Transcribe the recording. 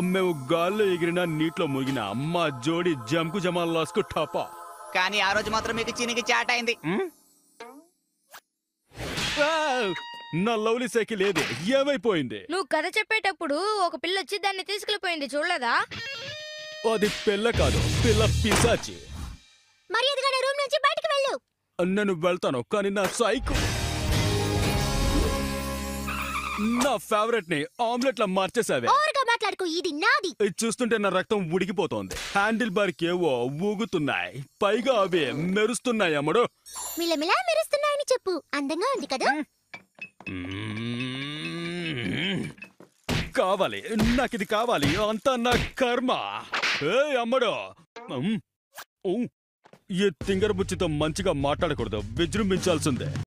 మేము గాల్లో ఎగిరినా నీటిలో ముగిన మా జోడి జంకు జమాన్ లాస్కు ఠపా. కానీ ఆ రోజు మాత్రం మీకు చినికి చాట్ అయింది. నా లవ్లీ సైకిల్ ఏది ఏమైపోయింది? నువ్వు కథ చెప్పేటప్పుడు ఒక పిల్ల వచ్చి దాన్ని తీసుకెళ్లిపోయింది, చూడలేదా? అది పిల్ల కాదు, పిల్ల పిశాచి. మర్యాదగా రూమ్ నుంచి బయటికి వెళ్ళు. నేను వెళ్తాను, కానీ నా సైకిల్ నా ఫేవరెట్ ని ఆమ్లెట్ లా మార్చేసావే. ఓవర్గా మాట్లాడుకో, ఇది నాది. ఇది చూస్తుంటే నా రక్తం ఉడికిపోతోంది. హ్యాండిల్ బార్ కేవో ఊగుతున్నాయి, పైగా అవి మెరుస్తున్నాయి. అమ్మడు మిలమిలా మెరుస్తున్నాయని చెప్పు. అందంగా ఉంది కదా? కావాలి, నాకిది కావాలి, అంతా నా కర్మ. ఏ అమ్మడు, ఈ తింగర బుచ్చితో మంచిగా మాట్లాడకూడదు, విజృంభించాల్సిందే.